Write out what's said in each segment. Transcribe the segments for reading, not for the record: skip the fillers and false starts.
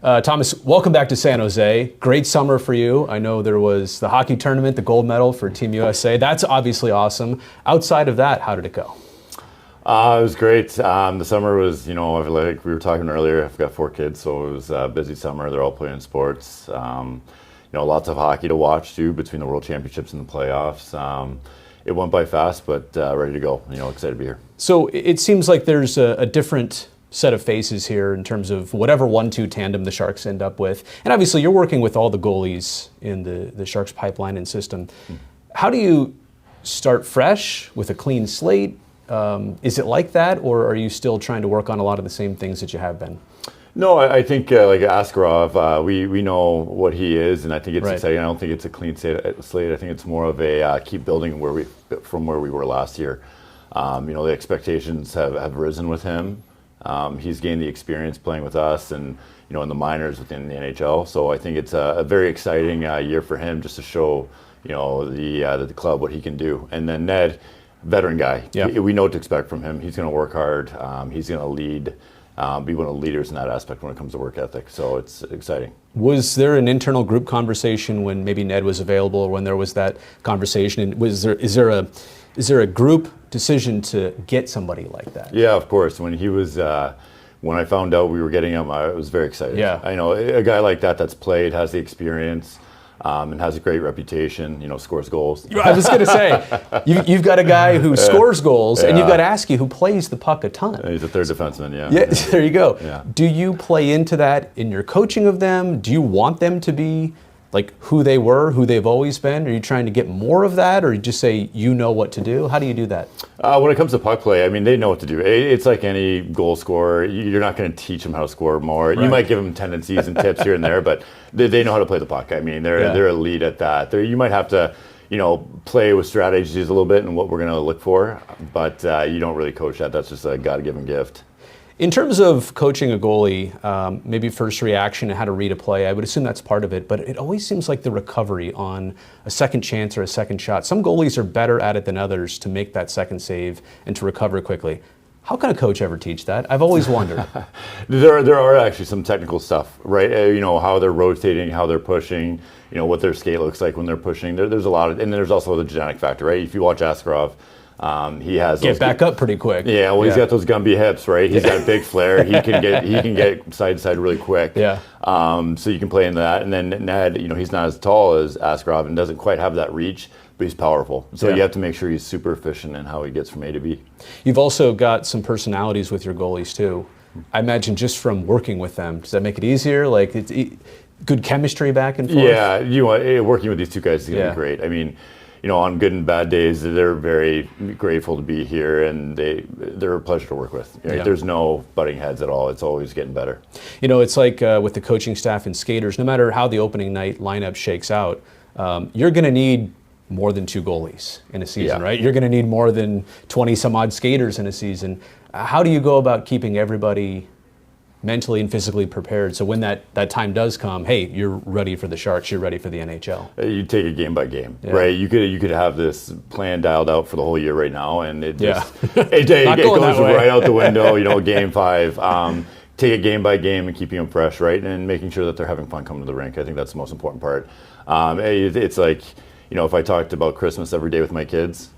Thomas, welcome back to San Jose. Great summer for you. I know there was the hockey tournament, the gold medal for Team USA. That's obviously awesome. Outside of that, how did it go? It was great. The summer was, like we were talking earlier, I've got 4 kids, so it was a busy summer. They're all playing sports. Lots of hockey to watch too between the World Championships and the playoffs. It went by fast, but ready to go. Excited to be here. So it seems like there's a different set of faces here in terms of whatever 1-2 tandem the Sharks end up with. And obviously you're working with all the goalies in the Sharks pipeline and system. How do you start fresh with a clean slate? Is it like that, or are you still trying to work on a lot of the same things that you have been? No, I think like Askarov, we know what he is, and I think it's exciting. I don't think it's a clean slate. I think it's more of a keep building from where we were last year. The expectations have risen with him. He's gained the experience playing with us and, in the minors within the NHL. So I think it's a very exciting year for him just to show, the club what he can do. And then Ned, veteran guy. Yeah. We know what to expect from him. He's going to work hard. He's going to lead, be one of the leaders in that aspect when it comes to work ethic. So it's exciting. Was there an internal group conversation when maybe Ned was available, or when there was that conversation? And is there a group decision to get somebody like that? Yeah, of course. When he was, when I found out we were getting him, I was very excited. Yeah. I know a guy like that's played, has the experience, and has a great reputation, scores goals. I was going to say, you've got a guy who scores goals, and you've got Askey who plays the puck a ton. He's a third defenseman, yeah. Yeah, there you go. Yeah. Do you play into that in your coaching of them? Do you want them to be like who they were, who they've always been? Are you trying to get more of that, or you just say you know what to do? How do you do that? When it comes to puck play, they know what to do. It's like any goal scorer. You're not going to teach them how to score more. Right. You might give them tendencies and tips here and there, but they know how to play the puck. They're elite at that. You might have to, play with strategies a little bit and what we're going to look for, but you don't really coach that. That's just a God-given gift. In terms of coaching a goalie, maybe first reaction and how to read a play, I would assume that's part of it, but it always seems like the recovery on a second chance or a second shot. Some goalies are better at it than others to make that second save and to recover quickly. How can a coach ever teach that? I've always wondered. There are actually some technical stuff, right? How they're rotating, how they're pushing, what their skate looks like when they're pushing. There's a lot of, and there's also the genetic factor, right? If you watch Askarov, he has get back up pretty quick. Yeah, well, he's got those Gumby hips, right? He's got a big flare. He can get side to side really quick. Yeah. So you can play into that. And then Ned, he's not as tall as Askarov and doesn't quite have that reach, but he's powerful. So you have to make sure he's super efficient in how he gets from A to B. You've also got some personalities with your goalies too. I imagine just from working with them, does that make it easier? Like it's good chemistry back and forth. Yeah, working with these two guys is gonna be great. On good and bad days, they're very grateful to be here, and they're a pleasure to work with. Right? Yeah. There's no butting heads at all. It's always getting better. It's like with the coaching staff and skaters, no matter how the opening night lineup shakes out, you're going to need more than 2 goalies in a season, right? You're going to need more than 20 some odd skaters in a season. How do you go about keeping everybody mentally and physically prepared so when that time does come, hey, you're ready for the Sharks, you're ready for the NHL? You take it game by game, right? You could have this plan dialed out for the whole year right now, and it just it goes right out the window. Game 5. Take it game by game and keeping them fresh, right? And making sure that they're having fun coming to the rink. I think that's the most important part. It's like, if I talked about Christmas every day with my kids,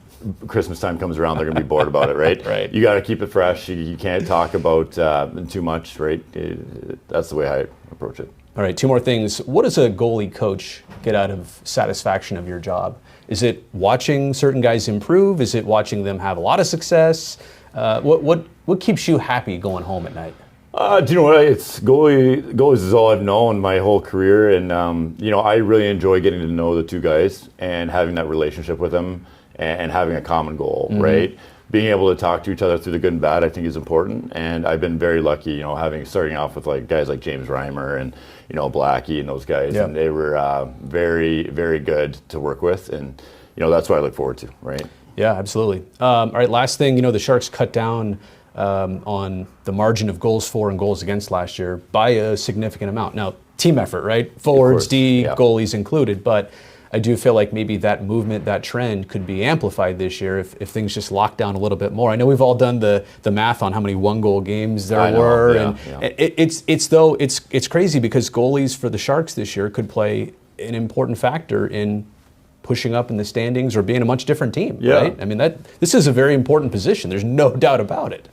Christmas time comes around, they're going to be bored about it, right? Right. You got to keep it fresh. You can't talk about too much, right? That's the way I approach it. All right, 2 more things. What does a goalie coach get out of satisfaction of your job? Is it watching certain guys improve? Is it watching them have a lot of success? What keeps you happy going home at night? Do you know what? It's goalies is all I've known my whole career, and I really enjoy getting to know the 2 guys and having that relationship with them. And having a common goal, right? Being able to talk to each other through the good and bad, I think, is important. And I've been very lucky, starting off with guys like James Reimer and Blackie and those guys, and they were very, very good to work with, and that's what I look forward to, right? Yeah, absolutely. All right, last thing, the Sharks cut down on the margin of goals for and goals against last year by a significant amount. Now, team effort, right? Forwards, D, goalies included, but I do feel like maybe that movement, that trend could be amplified this year if things just lock down a little bit more. I know we've all done the math on how many 1-goal games there were, and it's crazy because goalies for the Sharks this year could play an important factor in pushing up in the standings or being a much different team, right? I mean, this is a very important position. There's no doubt about it.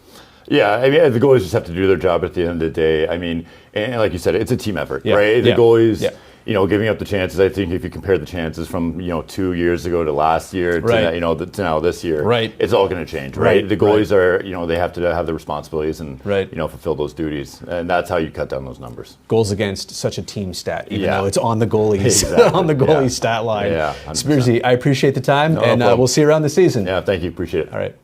Yeah, I mean, the goalies just have to do their job at the end of the day. I mean, and like you said, it's a team effort, right? The goalies, giving up the chances. I think if you compare the chances from 2 years ago to last year to to now this year, it's all going to change, right? The goalies are, they have to have the responsibilities and fulfill those duties, and that's how you cut down those numbers. Goals against, such a team stat, even though it's on the goalies on the goalie stat line. Spearsy, I appreciate the time, and we'll see you around the season. Yeah, thank you, appreciate it. All right.